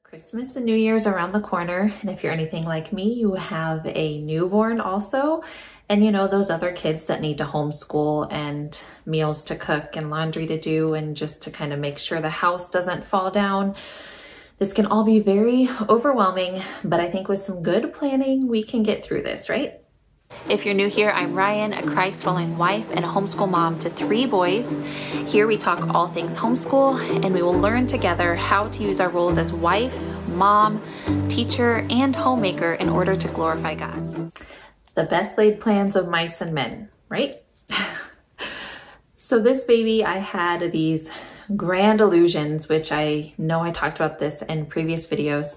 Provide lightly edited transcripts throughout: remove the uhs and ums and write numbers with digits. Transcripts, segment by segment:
Christmas and New Year's around the corner, and if you're anything like me, you have a newborn also, and you know those other kids that need to homeschool and meals to cook and laundry to do and just to kind of make sure the house doesn't fall down. This can all be very overwhelming, but I think with some good planning, we can get through this, right? If you're new here, I'm Rian, a Christ-following wife and a homeschool mom to 3 boys. Here we talk all things homeschool, and we will learn together how to use our roles as wife, mom, teacher, and homemaker in order to glorify God. The best laid plans of mice and men, right? So this baby, I had these grand illusions, which I know I talked about this in previous videos,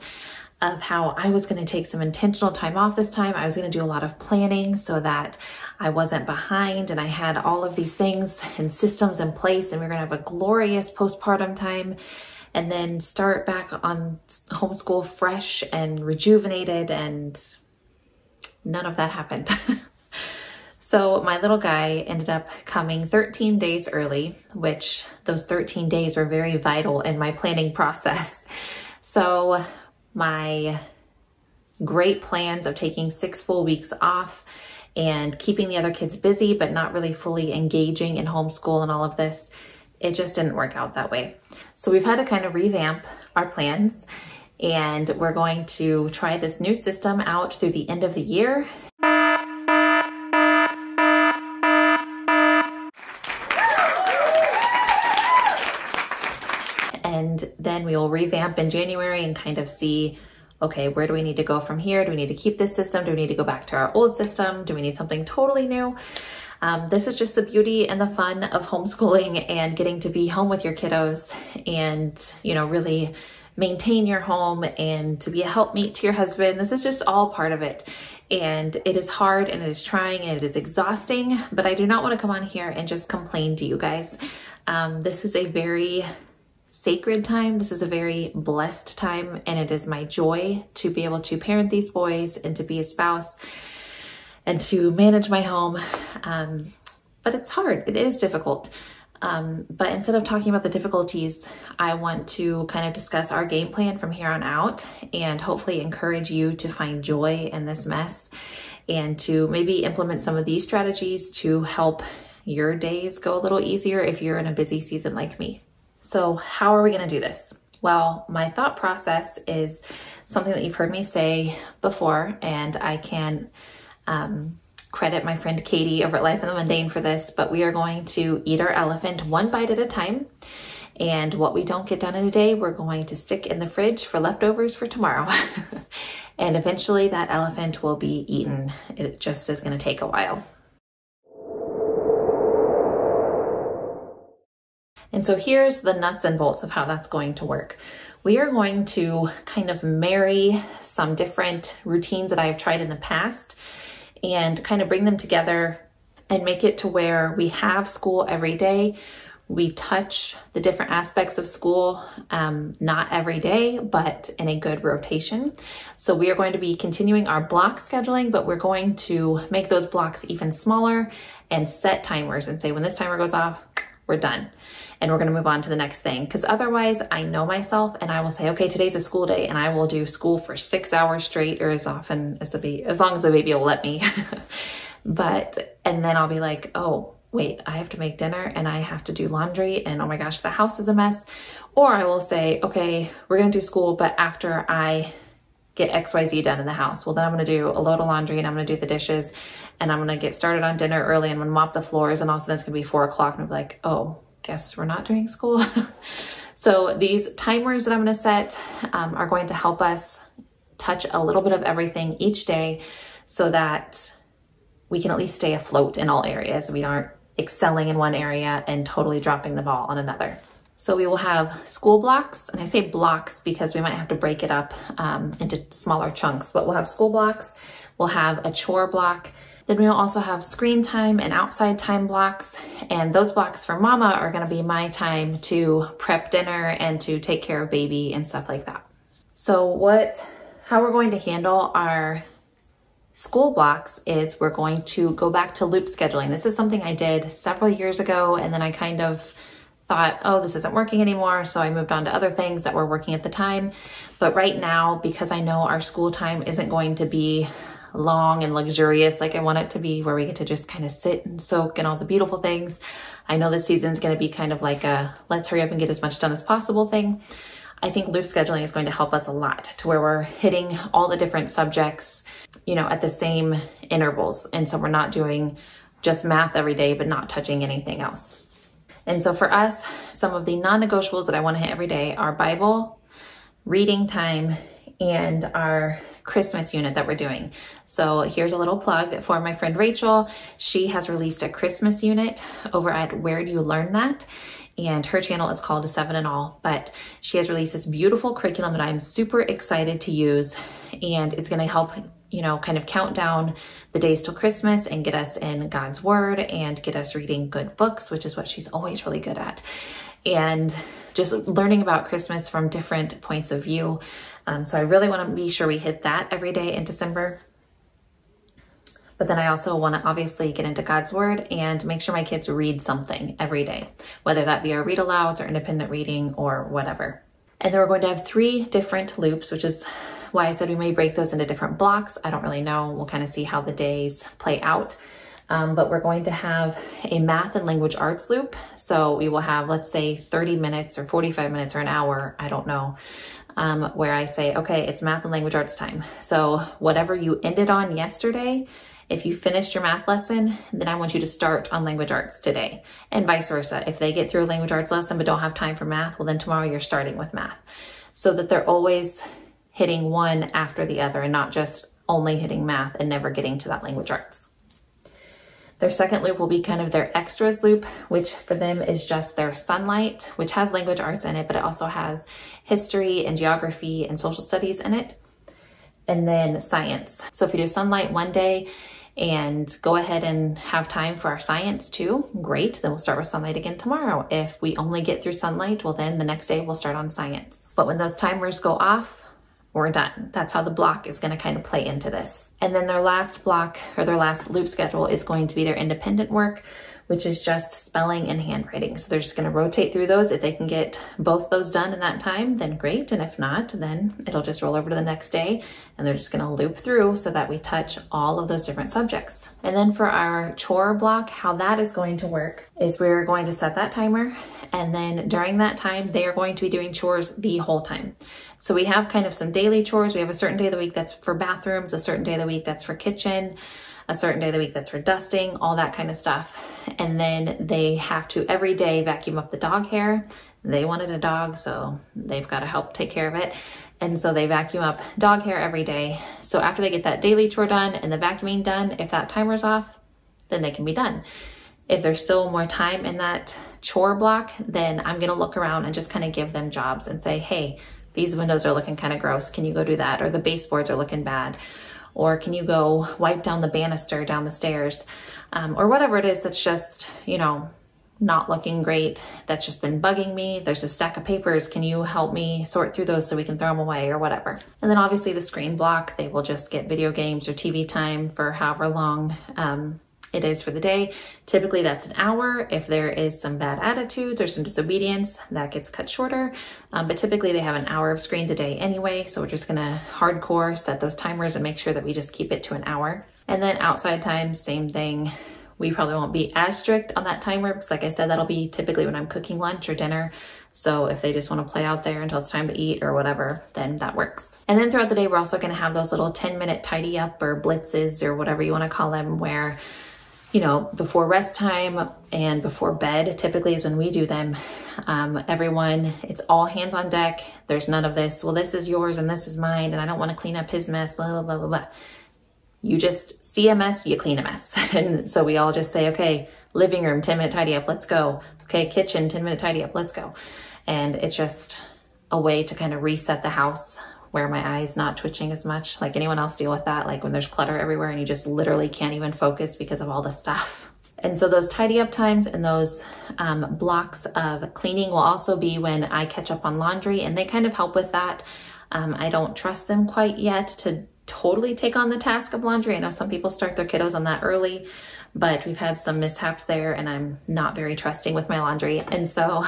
of how I was going to take some intentional time off this time. I was going to do a lot of planning so that I wasn't behind, and I had all of these things and systems in place, and we we're going to have a glorious postpartum time and then start back on homeschool fresh and rejuvenated, and none of that happened. So my little guy ended up coming 13 days early, which those 13 days were very vital in my planning process. So my great plans of taking 6 full weeks off and keeping the other kids busy, but not really fully engaging in homeschool and all of this, it just didn't work out that way. So we've had to kind of revamp our plans, and we're going to try this new system out through the end of the year. And then we will revamp in January and kind of see, okay, where do we need to go from here? Do we need to keep this system? Do we need to go back to our old system? Do we need something totally new? This is just the beauty and the fun of homeschooling and getting to be home with your kiddos and, you know, really maintain your home and to be a helpmeet to your husband. This is just all part of it. And it is hard and it is trying and it is exhausting, but I do not want to come on here and just complain to you guys. This is a very sacred time. This is a very blessed time, and it is my joy to be able to parent these boys and to be a spouse and to manage my home. But it's hard. It is difficult. But instead of talking about the difficulties, I want to kind of discuss our game plan from here on out and hopefully encourage you to find joy in this mess and to maybe implement some of these strategies to help your days go a little easier if you're in a busy season like me. So how are we going to do this? Well, my thought process is something that you've heard me say before, and I can credit my friend Katie over at Life in the Mundane for this, but we are going to eat our elephant one bite at a time. And what we don't get done in a day, we're going to stick in the fridge for leftovers for tomorrow. And eventually that elephant will be eaten. It just is going to take a while. And so here's the nuts and bolts of how that's going to work. We are going to kind of marry some different routines that I've tried in the past and kind of bring them together and make it to where we have school every day. We touch the different aspects of school, not every day, but in a good rotation. So we are going to be continuing our block scheduling, but we're going to make those blocks even smaller and set timers and say, when this timer goes off, we're done. And we're going to move on to the next thing. Because otherwise I know myself and I will say, okay, today's a school day, and I will do school for 6 hours straight, or as often as as long as the baby will let me. And then I'll be like, oh, wait, I have to make dinner and I have to do laundry, and oh my gosh, the house is a mess. Or I will say, okay, we're going to do school, but after I get XYZ done in the house, well, then I'm going to do a load of laundry and I'm going to do the dishes and I'm going to get started on dinner early and I'm going to mop the floors, and all of a sudden it's going to be 4 o'clock and I'm like, oh, guess we're not doing school. So these timers that I'm going to set are going to help us touch a little bit of everything each day so that we can at least stay afloat in all areas. We aren't excelling in one area and totally dropping the ball on another. So we will have school blocks, and I say blocks because we might have to break it up into smaller chunks, but we'll have school blocks, we'll have a chore block, then we'll also have screen time and outside time blocks, and those blocks for Mama are going to be my time to prep dinner and to take care of baby and stuff like that. So how we're going to handle our school blocks is we're going to go back to loop scheduling. This is something I did several years ago, and then I kind of thought, oh, this isn't working anymore. So I moved on to other things that were working at the time. But right now, because I know our school time isn't going to be long and luxurious like I want it to be, where we get to just kind of sit and soak in all the beautiful things. I know this season's going to be kind of like a let's hurry up and get as much done as possible thing. I think loop scheduling is going to help us a lot to where we're hitting all the different subjects, you know, at the same intervals. And so we're not doing just math every day, but not touching anything else. And so for us, some of the non-negotiables that I want to hit every day are Bible, reading time, and our Christmas unit that we're doing. So here's a little plug for my friend Rachel. She has released a Christmas unit over at Where Do You Learn That? And her channel is called 7 and All, but she has released this beautiful curriculum that I'm super excited to use. And it's going to help, you know, kind of count down the days till Christmas and get us in God's Word and get us reading good books, which is what she's always really good at. And just learning about Christmas from different points of view. So I really want to be sure we hit that every day in December. But then I also want to obviously get into God's Word and make sure my kids read something every day, whether that be our read alouds or independent reading or whatever. And then we're going to have 3 different loops, which is why I said we may break those into different blocks. I don't really know. We'll kind of see how the days play out. But we're going to have a math and language arts loop. So we will have, let's say 30 minutes or 45 minutes or an hour, I don't know, where I say, okay, it's math and language arts time. So whatever you ended on yesterday, if you finished your math lesson, then I want you to start on language arts today, and vice versa. If they get through a language arts lesson but don't have time for math, well then tomorrow you're starting with math, so that they're always hitting one after the other and not just only hitting math and never getting to that language arts. Their second loop will be kind of their extras loop, which for them is just their sunlight, which has language arts in it, but it also has history and geography and social studies in it. And then science. So if you do sunlight one day and go ahead and have time for our science too, great. Then we'll start with sunlight again tomorrow. If we only get through sunlight, well then the next day we'll start on science. But when those timers go off, we're done. That's how the block is going to kind of play into this. And then their last block or their last loop schedule is going to be their independent work, which is just spelling and handwriting. So they're just going to rotate through those. If they can get both those done in that time, then great. And if not, then it'll just roll over to the next day and they're just going to loop through so that we touch all of those different subjects. And then for our chore block, how that is going to work is we're going to set that timer. And then during that time, they are going to be doing chores the whole time. So we have kind of some daily chores. We have a certain day of the week that's for bathrooms, a certain day of the week that's for kitchen, a certain day of the week that's for dusting, all that kind of stuff. And then they have to every day vacuum up the dog hair. They wanted a dog, so they've got to help take care of it. And so they vacuum up dog hair every day. So after they get that daily chore done and the vacuuming done, if that timer's off, then they can be done. If there's still more time in that chore block, then I'm going to look around and just kind of give them jobs and say, hey, these windows are looking kind of gross. Can you go do that? Or the baseboards are looking bad. Or can you go wipe down the banister down the stairs? Or whatever it is that's just, you know, not looking great. That's just been bugging me. There's a stack of papers. Can you help me sort through those so we can throw them away or whatever? And then obviously the screen block, they will just get video games or TV time for however long it is for the day. Typically that's an hour. If there is some bad attitudes or some disobedience, that gets cut shorter. But typically they have an hour of screens a day anyway. So we're just gonna hardcore set those timers and make sure that we just keep it to an hour. And then outside time, same thing. We probably won't be as strict on that timer because like I said, that'll be typically when I'm cooking lunch or dinner. So if they just want to play out there until it's time to eat or whatever, then that works. And then throughout the day, we're also going to have those little 10-minute tidy up or blitzes or whatever you want to call them, where, you know, before rest time and before bed typically is when we do them. Everyone, it's all hands on deck. There's none of this, well, this is yours and this is mine and I don't want to clean up his mess, blah, blah, blah, blah, blah. You just see a mess, you clean a mess. And so we all just say, okay, living room, 10-minute tidy up, let's go. Okay, kitchen, 10-minute tidy up, let's go. And it's just a way to kind of reset the house where my eye's not twitching as much. Like anyone else deal with that? Like when there's clutter everywhere and you just literally can't even focus because of all the stuff. And so those tidy up times and those blocks of cleaning will also be when I catch up on laundry, and they kind of help with that. I don't trust them quite yet to totally take on the task of laundry. I know some people start their kiddos on that early, but we've had some mishaps there and I'm not very trusting with my laundry. And so,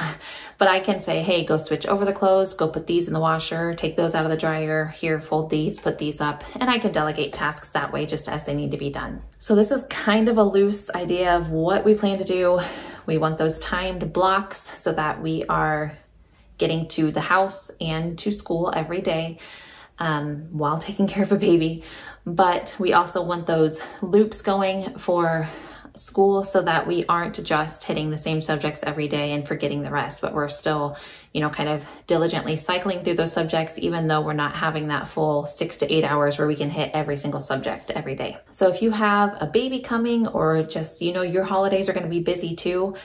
but I can say, hey, go switch over the clothes, go put these in the washer, take those out of the dryer, here, fold these, put these up, and I can delegate tasks that way just as they need to be done. So this is kind of a loose idea of what we plan to do. We want those timed blocks so that we are getting to the house and to school every day while taking care of a baby. But we also want those loops going for school so that we aren't just hitting the same subjects every day and forgetting the rest, but we're still, kind of diligently cycling through those subjects, even though we're not having that full 6 to 8 hours where we can hit every single subject every day. So if you have a baby coming or just, your holidays are going to be busy too,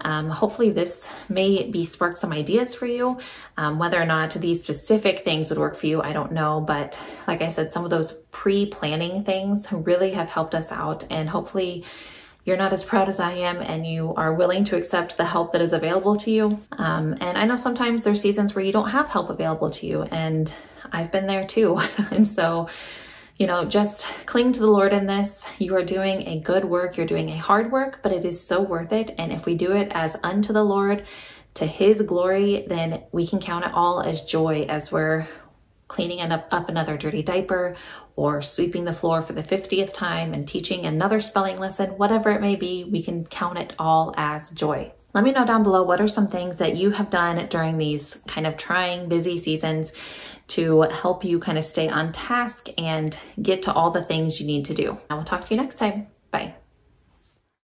hopefully this may be spark some ideas for you. Whether or not these specific things would work for you, I don't know. But like I said, some of those pre-planning things really have helped us out, and hopefully you're not as proud as I am and you are willing to accept the help that is available to you. And I know sometimes there's seasons where you don't have help available to you, and I've been there too. And so, just cling to the Lord in this. You are doing a good work. You're doing a hard work, but it is so worth it. And if we do it as unto the Lord, to his glory, then we can count it all as joy as we're cleaning up another dirty diaper, or sweeping the floor for the 50th time and teaching another spelling lesson, whatever it may be, we can count it all as joy. Let me know down below, what are some things that you have done during these kind of trying, busy seasons to help you kind of stay on task and get to all the things you need to do. I will talk to you next time. Bye.